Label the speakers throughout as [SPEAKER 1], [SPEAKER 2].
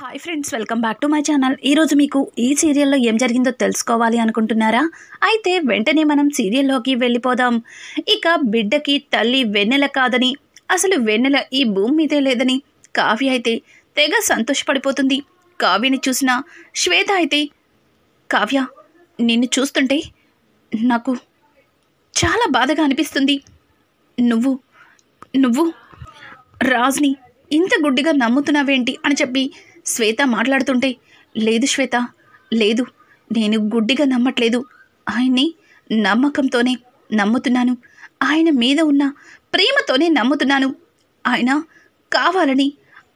[SPEAKER 1] Hi friends, welcome back to my channel. ఈరోజు మీకు ఈ సీరియల్లో ఏం జరిగిందో తెలుసుకోవాలి అనుకుంటున్నారా? అయితే వెంటనే మనం సీరియల్లోకి వెళ్ళిపోదాం. ఇక బిడ్డకి తల్లి వెన్నెల కాదని, అసలు వెన్నెల ఈ భూమి మీదే లేదని కావ్య అయితే తెగ సంతోషపడిపోతుంది. కావ్యని చూసిన శ్వేత అయితే, కావ్య నిన్ను చూస్తుంటే నాకు చాలా బాధగా అనిపిస్తుంది. నువ్వు రాజ్ని ఇంత గుడ్డిగా నమ్ముతున్నావేంటి అని చెప్పి శ్వేత మాట్లాడుతుంటే, లేదు శ్వేత, లేదు, నేను గుడ్డిగా నమ్మట్లేదు. ఆయన్ని నమ్మకంతోనే నమ్ముతున్నాను. ఆయన మీద ఉన్న ప్రేమతోనే నమ్ముతున్నాను. ఆయన కావాలని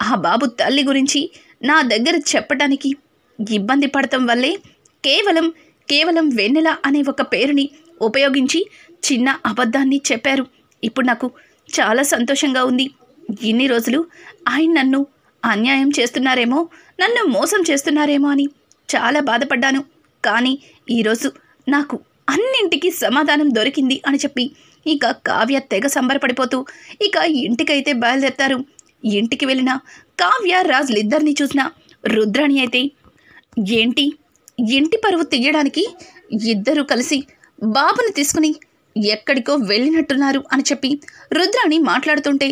[SPEAKER 1] ఆ బాబు తల్లి గురించి నా దగ్గర చెప్పడానికి ఇబ్బంది పడటం వల్లే కేవలం వెన్నెల అనే ఒక పేరుని ఉపయోగించి చిన్న అబద్ధాన్ని చెప్పారు. ఇప్పుడు నాకు చాలా సంతోషంగా ఉంది. ఇన్ని రోజులు ఆయన నన్ను అన్యాయం చేస్తున్నారేమో, నన్ను మోసం చేస్తున్నారేమో అని చాలా బాధపడ్డాను. కానీ ఈరోజు నాకు అన్నింటికీ సమాధానం దొరికింది అని చెప్పి ఇక కావ్య తెగ సంబరపడిపోతూ ఇక ఇంటికైతే బయలుదేరతారు. ఇంటికి వెళ్ళిన కావ్య రాజులిద్దరినీ చూసిన రుద్రాణి అయితే, ఏంటి ఇంటి పరువు తీయడానికి ఇద్దరూ కలిసి బాబుని తీసుకుని ఎక్కడికో వెళ్ళినట్టున్నారు అని చెప్పి రుద్రాణి మాట్లాడుతుంటే,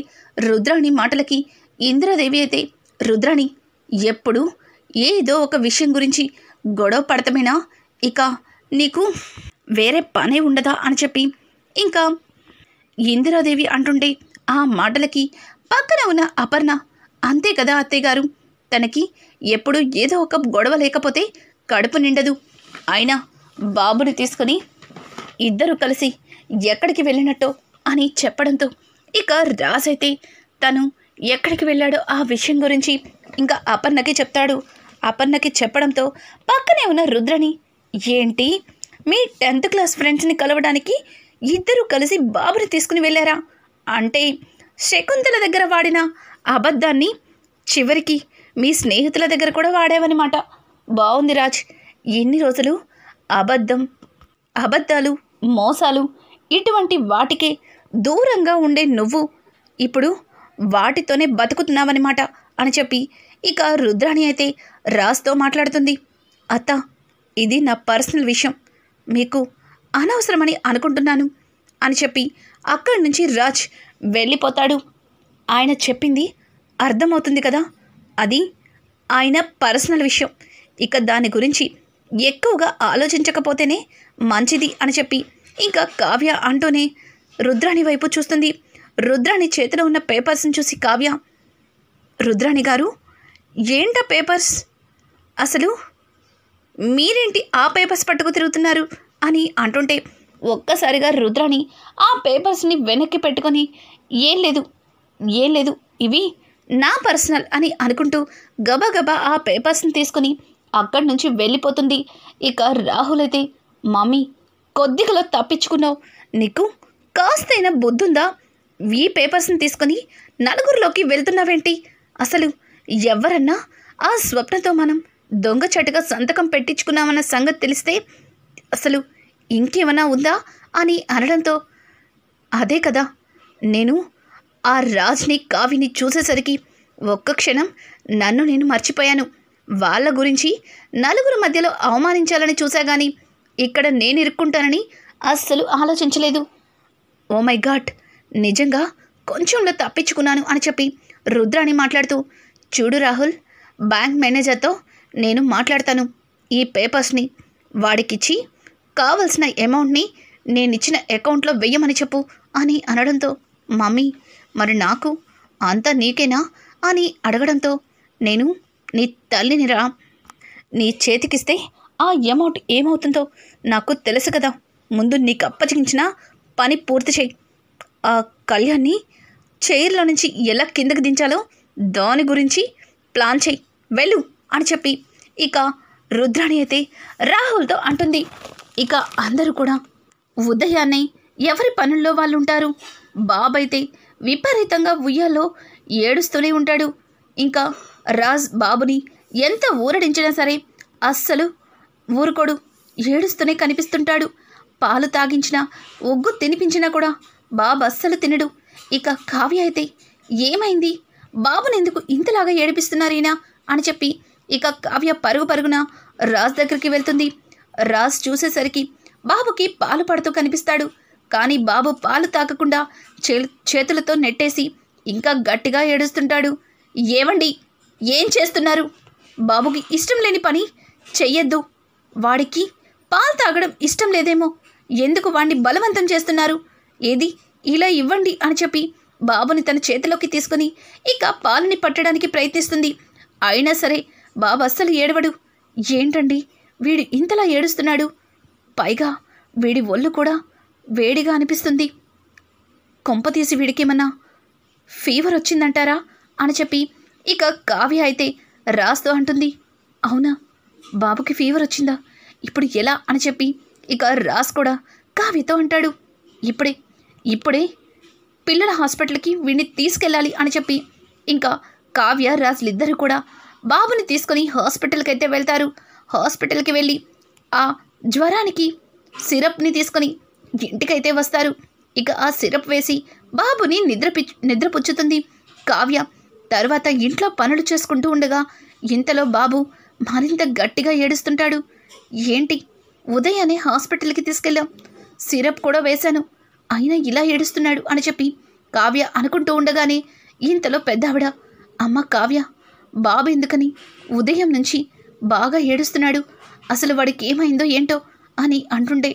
[SPEAKER 1] రుద్రాణి మాటలకి ఇంద్రాదేవి అయితే, రుద్రాణి ఎప్పుడు ఏదో ఒక విషయం గురించి గొడవ పడటమేనా? ఇక నీకు వేరే పనే ఉండదా అని చెప్పి ఇంకా ఇందిరాదేవి అంటుంటే, ఆ మాటలకి పక్కన ఉన్న అపర్ణ, అంతే కదా అత్తయ్య గారు, తనకి ఎప్పుడు ఏదో ఒక గొడవ లేకపోతే కడుపు నిండదు. అయినా బాబుని తీసుకుని ఇద్దరు కలిసి ఎక్కడికి వెళ్ళినట్టో అని చెప్పడంతో ఇక రాజైతే తను ఎక్కడికి వెళ్ళాడో ఆ విషయం గురించి ఇంకా అపర్ణకి చెప్తాడు. అపర్ణకి చెప్పడంతో పక్కనే ఉన్న రుద్రని, ఏంటి మీ 10th క్లాస్ ఫ్రెండ్స్ని కలవడానికి ఇద్దరు కలిసి బాబుని తీసుకుని వెళ్ళారా? అంటే శకుంతల దగ్గర వాడిన అబద్ధాన్ని చివరికి మీ స్నేహితుల దగ్గర కూడా వాడావన్నమాట. బాగుంది రాజ్, ఎన్ని రోజులు అబద్ధాలు, మోసాలు ఇటువంటి వాటికే దూరంగా ఉండే నువ్వు ఇప్పుడు వాటితోనే బతుకుతున్నావన్నమాట అని చెప్పి ఇక రుద్రాణి అయితే రాజ్తో మాట్లాడుతుంది. అత్త, ఇది నా పర్సనల్ విషయం, మీకు అనవసరమని అనుకుంటున్నాను అని చెప్పి అక్కడి నుంచి రాజ్ వెళ్ళిపోతాడు. ఆయన చెప్పింది అర్థమవుతుంది కదా, అది ఆయన పర్సనల్ విషయం, ఇక దాని గురించి ఎక్కువగా ఆలోచించకపోతేనే మంచిది అని చెప్పి ఇంకా కావ్య అంటూనే రుద్రాణి వైపు చూస్తుంది. రుద్రాణి చేతిలో ఉన్న పేపర్స్ని చూసి కావ్య, రుద్రాణి గారు, ఏంటా పేపర్స్? అసలు మీరేంటి ఆ పేపర్స్ పట్టుకు తిరుగుతున్నారు అని అంటుంటే ఒక్కసారిగా రుద్రాణి ఆ పేపర్స్ని వెనక్కి పెట్టుకొని, ఏం లేదు, ఇవి నా పర్సనల్ అని అనుకుంటూ గబగబా ఆ పేపర్స్ని తీసుకొని అక్కడి నుంచి వెళ్ళిపోతుంది. ఇక రాహుల్ అయితే, మమ్మీ కొద్దిగా తప్పించుకున్నావు, నీకు కాస్తైనా బుద్ధుందా? ఈ పేపర్స్ని తీసుకొని నలుగురిలోకి వెళ్తున్నావేంటి? అసలు ఎవరన్నా ఆ స్వప్నతో మనం దొంగచాటుగా సంతకం పెట్టించుకున్నామన్న సంగతి తెలిస్తే అసలు ఇంకేమన్నా ఉందా అని అనడంతో, అదే కదా, నేను ఆ రాజ్ని కావ్యని చూసేసరికి ఒక్క క్షణం నన్ను నేను మర్చిపోయాను. వాళ్ళ గురించి నలుగురు మధ్యలో అవమానించాలని చూసా కానీ ఇక్కడ నేను ఇరుక్కుంటానని అస్సలు ఆలోచించలేదు. ఓ మై గాడ్, నిజంగా కొంచెంలో తప్పించుకున్నాను అని చెప్పి రుద్రాణి మాట్లాడుతూ, చూడు రాహుల్, బ్యాంక్ మేనేజర్తో నేను మాట్లాడతాను, ఈ పేపర్స్ని వాడికిచ్చి కావలసిన అమౌంట్ని నేనిచ్చిన అకౌంట్లో వెయ్యమని చెప్పు అని అనడంతో, మమ్మీ మరి నాకు అంతా నీకేనా అని అడగడంతో, నేను నీ తల్లిని రా, నీ చేతికిస్తే ఆ అమౌంట్ ఏమవుతుందో నాకు తెలుసు కదా, ముందు నీకు అప్పగించిన పని పూర్తి చేయి, ఆ కళ్యాణ్ని చైర్లో నుంచి ఎలా కిందకి దించాలో దాని గురించి ప్లాన్ చేయి, వెళ్ళు అని చెప్పి ఇక రుద్రాణి అయితే రాహుల్తో అంటుంది. ఇక అందరూ కూడా ఉదయాన్నే ఎవరి పనుల్లో వాళ్ళు ఉంటారు. బాబైతే విపరీతంగా ఉయ్యాల్లో ఏడుస్తూనే ఉంటాడు. ఇంకా రాజ్ బాబుని ఎంత ఊరడించినా సరే అస్సలు ఊరుకోడు, ఏడుస్తూనే కనిపిస్తుంటాడు. పాలు తాగించినా ఒగ్గు తినిపించినా కూడా బాబు అస్సలు తినడు. ఇక కావ్య అయితే, ఏమైంది, బాబుని ఎందుకు ఇంతలాగా ఏడిపిస్తున్నారీనా అని చెప్పి ఇక కావ్య పరుగు పరుగున రాజ్ దగ్గరికి వెళ్తుంది. రాజ్ చూసేసరికి బాబుకి పాలు పడుతూ కనిపిస్తాడు. కానీ బాబు పాలు తాకకుండా చేతులతో నెట్టేసి ఇంకా గట్టిగా ఏడుస్తుంటాడు. ఏవండి, ఏం చేస్తున్నారు? బాబుకి ఇష్టం లేని పని చెయ్యొద్దు. వాడికి పాలు తాగడం ఇష్టం లేదేమో, ఎందుకు వాడిని బలవంతం చేస్తున్నారు? ఏది ఇలా ఇవ్వండి అని చెప్పి బాబుని తన చేతిలోకి తీసుకుని ఇక పాలని పట్టడానికి ప్రయత్నిస్తుంది. అయినా సరే బాబు అస్సలు ఏడవడు. ఏంటండి వీడు ఇంతలా ఏడుస్తున్నాడు? పైగా వీడి ఒళ్ళు కూడా వేడిగా అనిపిస్తుంది. కొంపతీసి వీడికేమన్నా ఫీవర్ వచ్చిందంటారా అని చెప్పి ఇక కావ్య అయితే రాజ్తో అంటుంది. అవునా, బాబుకి ఫీవర్ వచ్చిందా? ఇప్పుడు ఎలా అని చెప్పి ఇక రాజ్ కూడా కావ్యతో అంటాడు. ఇప్పుడే పిల్లల హాస్పిటల్కి వీడిని తీసుకెళ్ళాలి అని చెప్పి ఇంకా కావ్య రాజ్లిద్దరూ కూడా బాబుని తీసుకొని హాస్పిటల్కి అయితే వెళ్తారు. హాస్పిటల్కి వెళ్ళి ఆ జ్వరానికి సిరప్ని తీసుకొని ఇంటికైతే వస్తారు. ఇక ఆ సిరప్ వేసి బాబుని నిద్రపుచ్చుతుంది కావ్య. తర్వాత ఇంట్లో పనులు చేసుకుంటూ ఉండగా ఇంతలో బాబు మరింత గట్టిగా ఏడుస్తుంటాడు. ఏంటి, ఉదయాన్నే హాస్పిటల్కి తీసుకెళ్ళాం, సిరప్ కూడా వేశాను, అయినా ఇలా ఏడుస్తున్నాడు అని చెప్పి కావ్య అనుకుంటూ ఉండగానే ఇంతలో పెద్దావిడ, అమ్మ కావ్య, బాబు ఎందుకని ఉదయం నుంచి బాగా ఏడుస్తున్నాడు, అసలు వాడికి ఏమైందో ఏంటో అని అంటుంటే,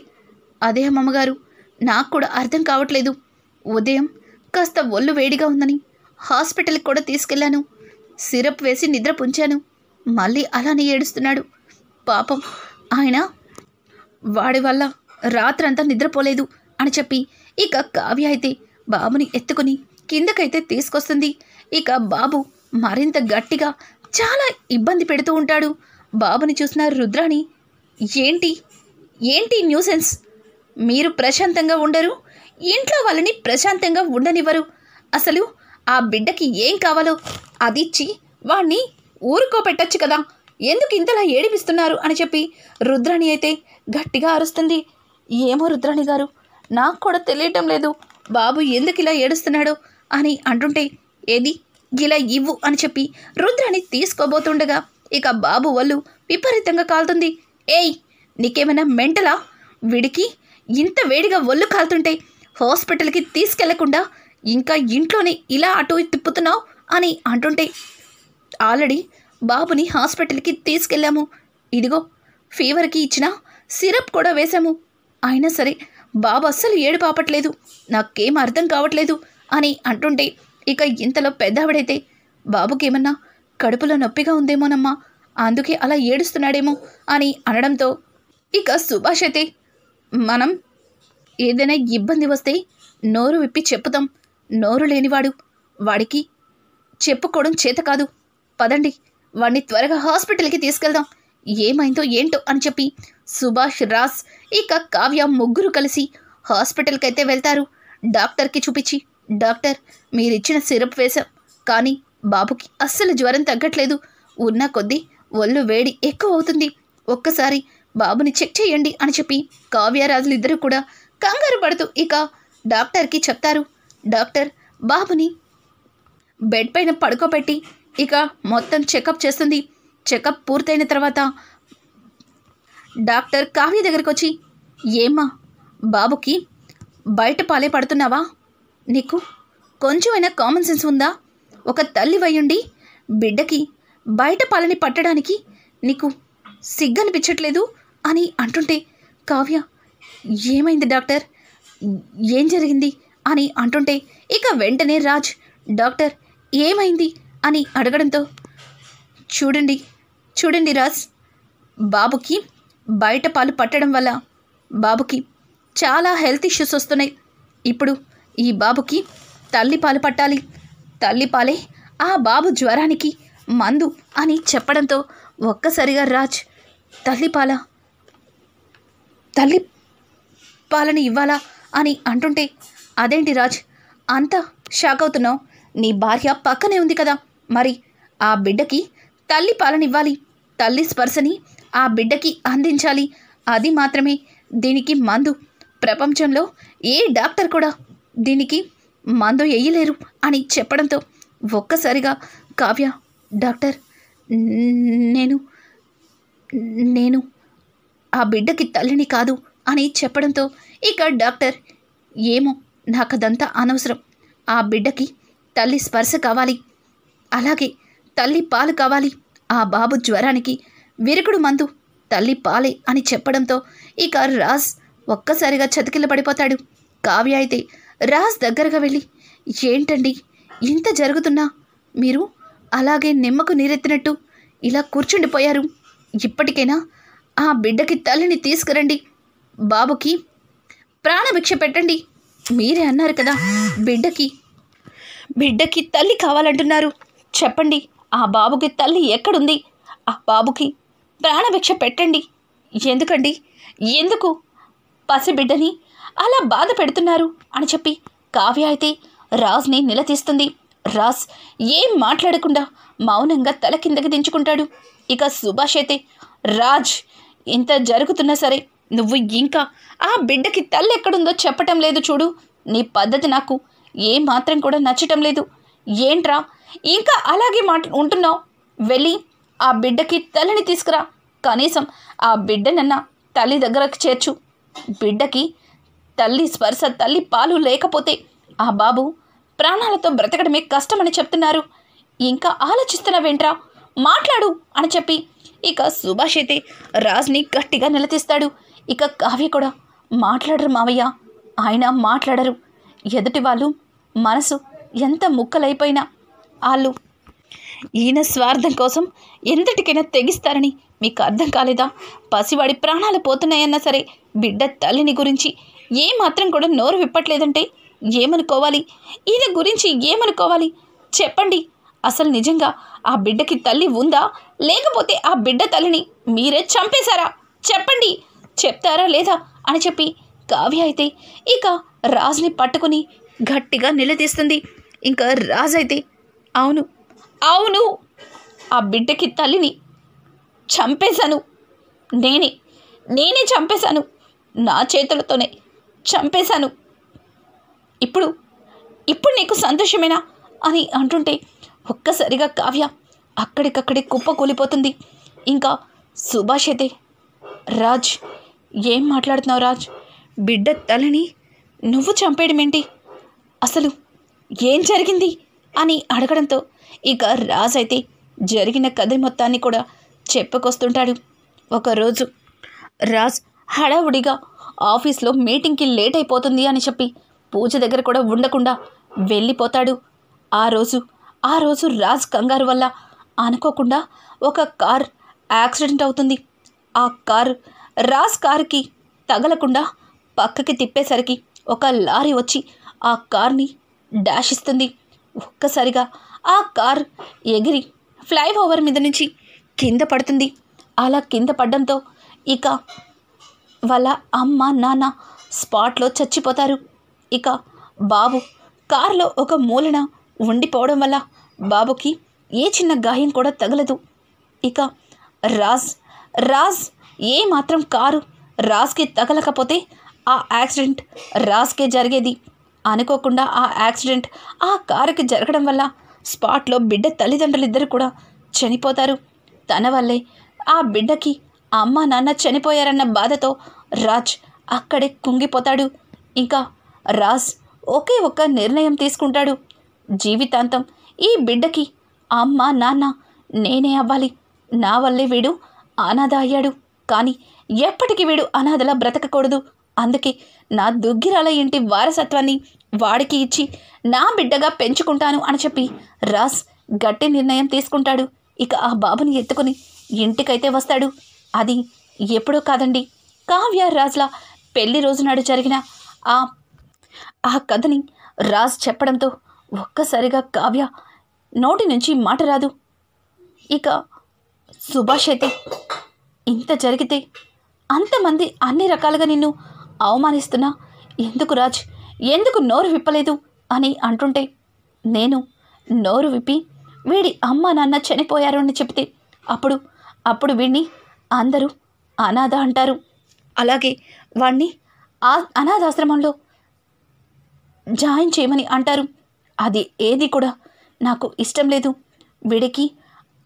[SPEAKER 1] అదే అమ్మగారు, నాకు కూడా అర్థం కావట్లేదు. ఉదయం కాస్త ఒళ్ళు వేడిగా ఉందని హాస్పిటల్కి కూడా తీసుకెళ్ళాను, సిరప్ వేసి నిద్ర పుంచాను, మళ్ళీ అలానే ఏడుస్తున్నాడు. పాపం ఆయన వాడి వల్ల రాత్రంతా నిద్రపోలేదు అని చెప్పి ఇక కావ్య అయితే బాబుని ఎత్తుకుని కిందకైతే తీసుకొస్తుంది. ఇక బాబు మరింత గట్టిగా చాలా ఇబ్బంది పెడుతూ ఉంటాడు. బాబుని చూసిన రుద్రాణి, ఏంటి న్యూసెన్స్, మీరు ప్రశాంతంగా ఉండరు, ఇంట్లో వాళ్ళని ప్రశాంతంగా ఉండనివ్వరు, అసలు ఆ బిడ్డకి ఏం కావాలో అది ఇచ్చి వాణ్ణి ఊరుకోపెట్టచ్చు కదా, ఎందుకు ఇంతలా ఏడిపిస్తున్నారు అని చెప్పి రుద్రాణి అయితే గట్టిగా అరుస్తుంది. ఏమో రుద్రాణి గారు, నాకు కూడా తెలియటం లేదు బాబు ఎందుకు ఇలా ఏడుస్తున్నాడో అని అంటుంటే, ఏది ఇలా ఇవ్వు అని చెప్పి రుద్రాణి తీసుకోబోతుండగా ఇక బాబు ఒళ్ళు విపరీతంగా కాలుతుంది. ఏయ్, నీకేమైనా మెంటలా? వీడికి ఇంత వేడిగా ఒళ్ళు కాలుతుంటే హాస్పిటల్కి తీసుకెళ్లకుండా ఇంకా ఇంట్లోనే ఇలా అటు తిప్పుతున్నావు అని అంటుంటే, ఆల్రెడీ బాబుని హాస్పిటల్కి తీసుకెళ్ళాము, ఇదిగో ఫీవర్కి ఇచ్చిన సిరప్ కూడా వేశాము, అయినా సరే బాబు అస్సలు ఏడు పాపట్లేదు, నాకేం అర్థం కావట్లేదు అని అంటుంటే ఇక ఇంతలో పెద్దావిడైతే, బాబుకి ఏమన్నా కడుపులో నొప్పిగా ఉందేమోనమ్మా, అందుకే అలా ఏడుస్తున్నాడేమో అని అనడంతో ఇక సుభాష్ అయితే, మనం ఏదైనా ఇబ్బంది వస్తే నోరు విప్పి చెప్పుతాం, నోరు లేనివాడు, వాడికి చెప్పుకోవడం చేత కాదు, పదండి వాడిని త్వరగా హాస్పిటల్కి తీసుకెళ్దాం, ఏమైందో ఏంటో అని చెప్పి సుభాష్, రాజ్ ఇక కావ్య ముగ్గురు కలిసి హాస్పిటల్కి అయితే వెళ్తారు. డాక్టర్కి చూపించి, డాక్టర్ మీరిచ్చిన సిరప్ వేశాం, కానీ బాబుకి అస్సలు జ్వరం తగ్గట్లేదు, ఉన్న కొద్దీ ఒళ్ళు వేడి ఎక్కువ అవుతుంది, ఒక్కసారి బాబుని చెక్ చేయండి అని చెప్పి కావ్య, రాజులు ఇద్దరు కూడా కంగారు పడుతూ ఇక డాక్టర్కి చెప్తారు. డాక్టర్ బాబుని బెడ్ పైన పడుకోబెట్టి ఇక మొత్తం చెకప్ చేస్తుంది. చెకప్ పూర్తయిన తర్వాత డాక్టర్ కావ్య దగ్గరికి వచ్చి, ఏమ్మా బాబుకి బయట పాలే పడుతున్నావా? నీకు కొంచెమైనా కామన్ సెన్స్ ఉందా? ఒక తల్లి వయ్యుండి బిడ్డకి బయట పాలని పట్టడానికి నీకు సిగ్గనిపించట్లేదు అని అంటుంటే, కావ్య ఏమైంది డాక్టర్, ఏం జరిగింది అని అంటుంటే ఇక వెంటనే రాజ్, డాక్టర్ ఏమైంది అని అడగడంతో, చూడండి రాజ్, బాబుకి బయట పాలు పట్టడం వల్ల బాబుకి చాలా హెల్త్ ఇష్యూస్ వస్తున్నాయి, ఇప్పుడు ఈ బాబుకి తల్లి పాలు పట్టాలి, తల్లి పాలే ఆ బాబు జ్వరానికి మందు అని చెప్పడంతో ఒక్కసారిగా రాజ్, తల్లి పాలని ఇవ్వాలా అని అంటుంటే, అదేంటి రాజ్ అంతా షాక్ అవుతున్నావు, నీ భార్య పక్కనే ఉంది కదా, మరి ఆ బిడ్డకి తల్లి పాలనివ్వాలి, తల్లి స్పర్శని ఆ బిడ్డకి అందించాలి, అది మాత్రమే దీనికి మందు, ప్రపంచంలో ఏ డాక్టర్ కూడా దీనికి మందు వేయలేరు అని చెప్పడంతో ఒక్కసారిగా కావ్య, డాక్టర్ నేను నేను ఆ బిడ్డకి తల్లిని కాదు అని చెప్పడంతో ఇక డాక్టర్, ఏమో నాకదంతా అనవసరం, ఆ బిడ్డకి తల్లి స్పర్శ కావాలి, అలాగే తల్లి పాలు కావాలి, ఆ బాబు జ్వరానికి విరుగుడు మందు తల్లి పాలే అని చెప్పడంతో ఇక రాజ్ ఒక్కసారిగా చతికిల పడిపోతాడు. కావ్య అయితే రాజ్ దగ్గరగా వెళ్ళి, ఏంటండి ఇంత జరుగుతున్నా మీరు అలాగే నిమ్మకు నీరెత్తినట్టు ఇలా కూర్చుండిపోయారు, ఇప్పటికైనా ఆ బిడ్డకి తల్లిని తీసుకురండి, బాబుకి ప్రాణభిక్ష పెట్టండి, మీరే అన్నారు కదా బిడ్డకి తల్లి కావాలంటున్నారు, చెప్పండి ఆ బాబుకి తల్లి ఎక్కడుంది, ఆ బాబుకి ప్రాణభిక్ష పెట్టండి, ఎందుకు పసిబిడ్డని అలా బాధ పెడుతున్నారు అని చెప్పి కావ్య అయితే రాజ్ని నిలదీస్తుంది. రాజ్ ఏం మాట్లాడకుండా మౌనంగా తల కిందకి దించుకుంటాడు. ఇక సుభాష్ అయితే, రాజ్ ఇంత జరుగుతున్నా సరే నువ్వు ఇంకా ఆ బిడ్డకి తల్లి ఎక్కడుందో చెప్పటం లేదు చూడు, నీ పద్ధతి నాకు ఏ మాత్రం కూడా నచ్చటం లేదు, ఏంట్రా ఇంకా అలాగే ఉంటున్నావు, వెళ్ళి ఆ బిడ్డకి తల్లిని తీసుకురా, కనీసం ఆ బిడ్డనన్నా తల్లి దగ్గరకు చేర్చు, బిడ్డకి తల్లి స్పర్శ తల్లి పాలు లేకపోతే ఆ బాబు ప్రాణాలతో బ్రతకడమే కష్టమని చెప్తున్నారు, ఇంకా ఆలోచిస్తున్నావేంట్రా, మాట్లాడు అని చెప్పి ఇక సుభాష్ అయితే రాజ్ని గట్టిగా నిలదీస్తాడు. ఇక కావ్య కూడా, మాట్లాడరు మావయ్య, ఆయన మాట్లాడరు, ఎదుటి వాళ్ళు మనసు ఎంత ముక్కలైపోయినా వాళ్ళు ఈయన స్వార్థం కోసం ఎంతటికైనా తెగిస్తారని మీకు అర్థం కాలేదా, పసివాడి ప్రాణాలు పోతున్నాయన్నా సరే బిడ్డ తల్లిని గురించి ఏమాత్రం కూడా నోరు విప్పట్లేదంటే ఏమనుకోవాలి, ఈయన గురించి ఏమనుకోవాలి చెప్పండి, అసలు నిజంగా ఆ బిడ్డకి తల్లి ఉందా, లేకపోతే ఆ బిడ్డ తల్లిని మీరే చంపేశారా, చెప్పండి, చెప్తారా లేదా అని చెప్పి కావ్య అయితే ఇక రాజ్ని పట్టుకుని గట్టిగా నిలదీస్తుంది. ఇంకా రాజ్ అయితే, అవును ఆ బిడ్డకి తల్లిని చంపేశాను, నేనే చంపేశాను, నా చేతులతోనే చంపేశాను, ఇప్పుడు నీకు సంతోషమేనా అని అంటుంటే ఒక్కసారిగా కావ్య అక్కడికక్కడే కుప్ప కూలిపోతుంది. ఇంకా సుభాష్ అయితే, రాజ్ ఏం మాట్లాడుతున్నావు రాజ్, బిడ్డ తల్లిని నువ్వు చంపేయడం ఏంటి, అసలు ఏం జరిగింది అని అడగడంతో ఇక రాజ్ అయితే జరిగిన కథ మొత్తాన్ని కూడా చెప్పుకొస్తుంటాడు. ఒకరోజు రాజ్ హడావుడిగా ఆఫీస్లో మీటింగ్కి లేట్ అయిపోతుంది అని చెప్పి పూజ దగ్గర కూడా ఉండకుండా వెళ్ళిపోతాడు. ఆ రోజు రాజ్ కంగారు వల్ల అనుకోకుండా ఒక కార్ యాక్సిడెంట్ అవుతుంది. ఆ కారు రాజ్ కారుకి తగలకుండా పక్కకి తిప్పేసరికి ఒక లారీ వచ్చి ఆ కార్ని డాష్ ఇస్తుంది. ఒక్కసారిగా ఆ కార్ ఎగిరి ఫ్లైఓవర్ మీద నుంచి కింద పడుతుంది. అలా కింద పడడంతో ఇక వాళ్ళ అమ్మ నాన్న స్పాట్లో చచ్చిపోతారు. ఇక బాబు కారులో ఒక మూలన ఉండిపోవడం వల్ల బాబుకి ఏ చిన్న గాయం కూడా తగలదు. ఇక రాజ్ ఏ మాత్రం కారు రాజ్కి తగలకపోతే ఆ యాక్సిడెంట్ రాజ్కే జరిగేది. అనుకోకుండా ఆ యాక్సిడెంట్ ఆ కారుకి జరగడం వల్ల స్పాట్లో బిడ్డ తల్లిదండ్రులిద్దరు కూడా చనిపోతారు. తన వల్లే ఆ బిడ్డకి అమ్మ నాన్న చనిపోయారన్న బాధతో రాజ్ అక్కడే కుంగిపోతాడు. ఇంకా రాజ్ ఒకే ఒక్క నిర్ణయం తీసుకుంటాడు, జీవితాంతం ఈ బిడ్డకి అమ్మ నాన్న నేనే అవ్వాలి, నా వల్లే వీడు అనాథ అయ్యాడు, కానీ ఎప్పటికీ వీడు అనాథలా బ్రతకకూడదు, అందుకే నా దుగ్గిరాల ఇంటి వారసత్వాన్ని వాడికి ఇచ్చి నా బిడ్డగా పెంచుకుంటాను అని చెప్పి రాజ్ గట్టి నిర్ణయం తీసుకుంటాడు. ఇక ఆ బాబుని ఎత్తుకుని ఇంటికైతే వస్తాడు. అది ఎప్పుడో కాదండి, కావ్య రాజ్ల పెళ్లి రోజునాడు జరిగిన ఆ కథని రాజ్ చెప్పడంతో ఒక్కసారిగా కావ్య నోటి నుంచి మాట రాదు. ఇక సుభాష్ అయితే, ఇంత జరిగితే అంతమంది అన్ని రకాలుగా నిన్ను అవమానిస్తున్నా ఎందుకు రాజ్, ఎందుకు నోరు విప్పలేదు అని అంటుంటే, నేను నోరు విప్పి వీడి అమ్మ నాన్న చనిపోయారు అని చెప్తే అప్పుడు వీడిని అందరూ అనాథ అంటారు, అలాగే వాణ్ణి ఆ అనాథాశ్రమంలో జాయిన్ చేయమని అంటారు. అది ఏది కూడా నాకు ఇష్టం లేదు, వీడికి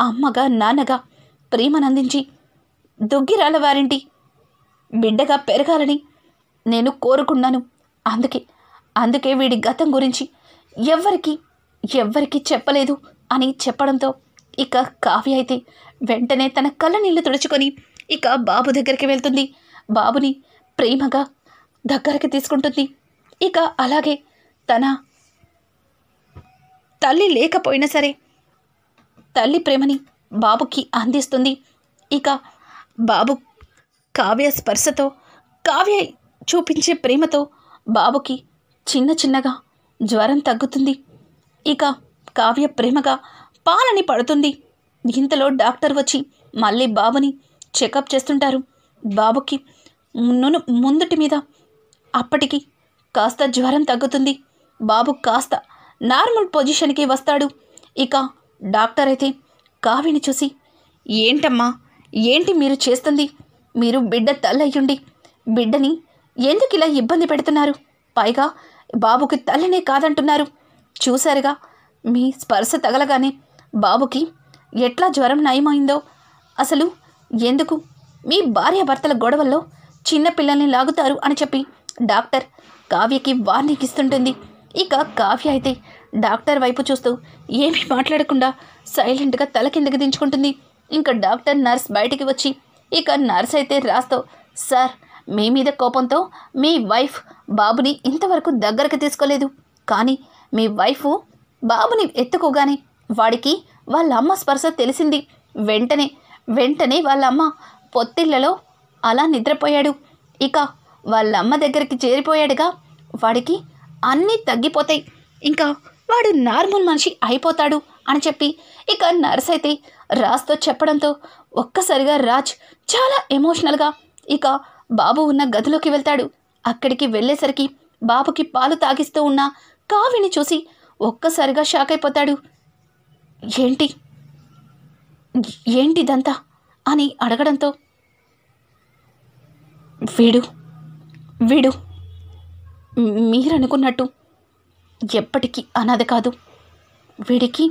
[SPEAKER 1] అమ్మగా నాన్నగా ప్రేమనందించి దుగ్గిరాల వారింటి బిడ్డగా పెరగాలని నేను కోరుకున్నాను. అందుకే వీడి గతం గురించి ఎవ్వరికీ చెప్పలేదు అని చెప్పడంతో ఇక కావ్య అయితే వెంటనే తన కళ్ళ నీళ్లు తుడుచుకొని ఇక బాబు దగ్గరికి వెళ్తుంది. బాబుని ప్రేమగా దగ్గరికి తీసుకుంటుంది. ఇక అలాగే తన తల్లి లేకపోయినా సరే తల్లి ప్రేమని బాబుకి అందిస్తుంది. ఇక బాబు కావ్య స్పర్శతో, కావ్య చూపించే ప్రేమతో బాబుకి చిన్నగా జ్వరం తగ్గుతుంది. ఇక కావ్య ప్రేమగా పాలని పడుతుంది. ఇంతలో డాక్టర్ వచ్చి మళ్ళీ బాబుని చెకప్ చేస్తుంటారు. బాబుకి ముందుటి మీద అప్పటికి కాస్త జ్వరం తగ్గుతుంది. బాబు కాస్త నార్మల్ పొజిషన్కి వస్తాడు. ఇక డాక్టర్ అయితే కావ్యని చూసి, ఏంటమ్మా, ఏంటి మీరు చేస్తుంది? మీరు బిడ్డ తల్లయ్యుండి బిడ్డని ఎందుకు ఇలా ఇబ్బంది పెడుతున్నారు? పైగా బాబుకి తల్లినే కాదంటున్నారు. చూశారుగా, మీ స్పర్శ తగలగానే బాబుకి ఎట్లా జ్వరం నయమైందో. అసలు ఎందుకు మీ భార్యాభర్తల గొడవల్లో చిన్నపిల్లల్ని లాగుతారు అని చెప్పి డాక్టర్ కావ్యకి వార్నింగ్ ఇస్తుంటుంది. ఇక కావ్య అయితే డాక్టర్ వైపు చూస్తూ ఏమీ మాట్లాడకుండా సైలెంట్గా తల కిందకి దించుకుంటుంది. ఇంకా డాక్టర్ నర్స్ బయటికి వచ్చి ఇక నర్స్ అయితే రాస్తో, సార్, మీ మీద కోపంతో మీ వైఫ్ బాబుని ఇంతవరకు దగ్గరకు తీసుకోలేదు. కానీ మీ వైఫ్ బాబుని ఎత్తుకోగానే వాడికి వాళ్ళ అమ్మ స్పర్శ తెలిసింది. వెంటనే వాళ్ళ అమ్మ పొత్తిళ్లలో అలా నిద్రపోయాడు. ఇక వాళ్ళ అమ్మ దగ్గరికి చేరిపోయాడుగా, వాడికి అన్నీ తగ్గిపోతాయి. ఇంకా వాడు నార్మల్ మనిషి అయిపోతాడు అని చెప్పి ఇక నర్స్ అయితే రాజ్తో చెప్పడంతో ఒక్కసారిగా రాజ్ చాలా ఎమోషనల్గా ఇక బాబు ఉన్న గదిలోకి వెళ్తాడు. అక్కడికి వెళ్ళేసరికి బాబుకి పాలు తాగిస్తూ ఉన్న కావ్యని చూసి ఒక్కసారిగా షాక్ అయిపోతాడు. ఏంటిదంతా అని అడగడంతో, వీడు మీరనుకున్నట్టు ఎప్పటికీ అనాథ కాదు. వీడికి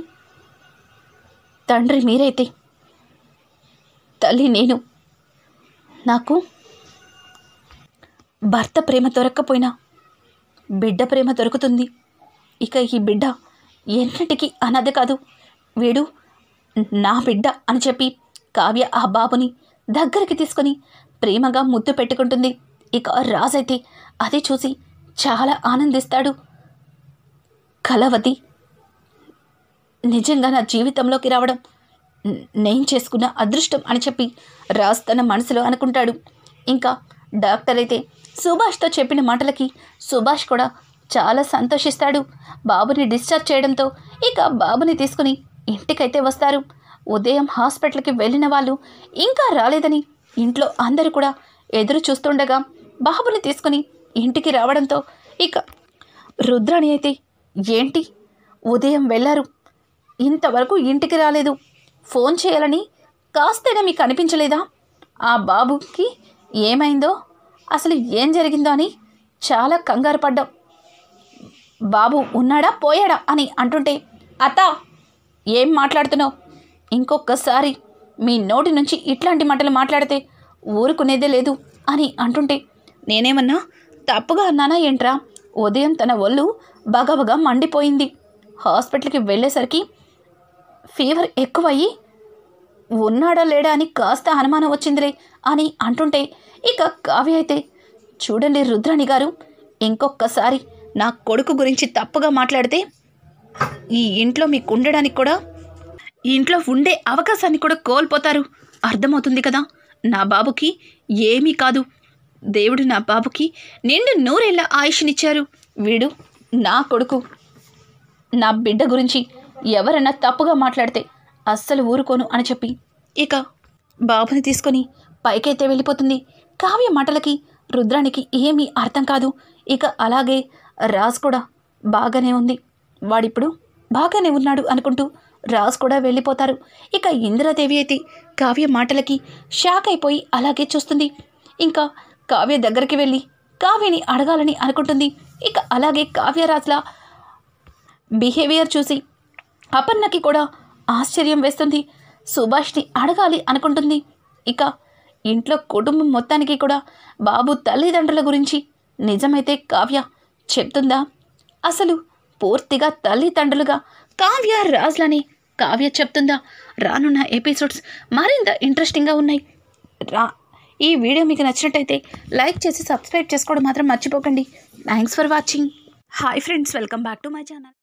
[SPEAKER 1] తండ్రి మీరైతే తల్లి నేను. నాకు భర్త ప్రేమ దొరక్కపోయినా బిడ్డ ప్రేమ దొరుకుతుంది. ఇక ఈ బిడ్డ ఎన్నటికీ అనాథ కాదు. వీడు నా బిడ్డ అని చెప్పి కావ్య ఆ బాబుని దగ్గరికి తీసుకొని ప్రేమగా ముద్దు పెట్టుకుంటుంది. ఇక రాజైతే అది చూసి చాలా ఆనందిస్తాడు. కళావతి నిజంగా నా జీవితంలోకి రావడం నేను చేసుకున్న అదృష్టం అని చెప్పి రాజ్ తన మనసులో అనుకుంటాడు. ఇంకా డాక్టర్ అయితే సుభాష్తో చెప్పిన మాటలకి సుభాష్ కూడా చాలా సంతోషిస్తాడు. బాబుని డిశ్చార్జ్ చేయడంతో ఇక బాబుని తీసుకుని ఇంటికైతే వస్తారు. ఉదయం హాస్పిటల్కి వెళ్ళిన వాళ్ళు ఇంకా రాలేదని ఇంట్లో అందరూ కూడా ఎదురు చూస్తుండగా బాబుని తీసుకుని ఇంటికి రావడంతో ఇక రుద్రాణి అయితే, ఏంటి ఉదయం వెళ్ళారు, ఇంతవరకు ఇంటికి రాలేదు, ఫోన్ చేయాలని కాస్తైనా మీకు అనిపించలేదా? ఆ బాబుకి ఏమైందో, అసలు ఏం జరిగిందో అని చాలా కంగారు పడ్డాం. బాబు ఉన్నాడా పోయాడా అని అంటుంటే, అత్త ఏం మాట్లాడుతున్నావు? ఇంకొకసారి మీ నోటి నుంచి ఇట్లాంటి మాటలు మాట్లాడితే ఊరుకునేదే లేదు అని అంటుంటే, నేనేమన్నా తప్పుగా అన్నానా ఏంట్రా? ఉదయం తన ఒళ్ళు బగబగా మండిపోయింది. హాస్పిటల్కి వెళ్ళేసరికి ఫీవర్ ఎక్కువయ్యి ఉన్నాడా లేడా అని కాస్త అనుమానం వచ్చిందిలే అని అంటుంటే ఇక కావ్య అయితే, చూడండి రుద్రాణి గారు, ఇంకొకసారి నా కొడుకు గురించి తప్పుగా మాట్లాడితే ఈ ఇంట్లో మీకు ఉండడానికి కూడా, ఈ ఇంట్లో ఉండే అవకాశాన్ని కూడా కోల్పోతారు. అర్థమవుతుంది కదా? నా బాబుకి ఏమీ కాదు. దేవుడు నా బాబుకి నిండు 100 ఏళ్ల ఆయుష్నిచ్చారు. వీడు నా కొడుకు. నా బిడ్డ గురించి ఎవరన్నా తప్పుగా మాట్లాడితే అస్సలు ఊరుకోను అని చెప్పి ఇక బాబుని తీసుకొని పైకైతే వెళ్ళిపోతుంది. కావ్య మాటలకి రుద్రానికి ఏమీ అర్థం కాదు. ఇక అలాగే రాజ్ కూడా బాగానే ఉంది, వాడిప్పుడు బాగానే ఉన్నాడు అనుకుంటూ రాజ్ కూడా వెళ్ళిపోతారు. ఇక ఇందిరాదేవి అయితే కావ్య మాటలకి షాక్ అయిపోయి అలాగే చూస్తుంది. ఇంకా కావ్య దగ్గరికి వెళ్ళి కావ్యని అడగాలని అనుకుంటుంది. ఇక అలాగే కావ్యరాజ్ల బిహేవియర్ చూసి అపర్ణకి కూడా ఆశ్చర్యం వేస్తుంది. సుభాష్ని అడగాలి అనుకుంటుంది. ఇక ఇంట్లో కుటుంబం మొత్తానికి కూడా బాబు తల్లిదండ్రుల గురించి నిజమైతే కావ్య చెప్తుందా? అసలు పూర్తిగా తల్లిదండ్రులుగా కావ్య రాజ్లని కావ్య చెప్తుందా? రానున్న ఎపిసోడ్స్ మరింత ఇంట్రెస్టింగ్గా ఉన్నాయి. ఈ వీడియో మీకు నచ్చినట్టయితే లైక్ చేసి సబ్స్క్రైబ్ చేసుకోవడం మాత్రం మర్చిపోకండి. Thanks for watching. Hi friends, welcome back to my channel.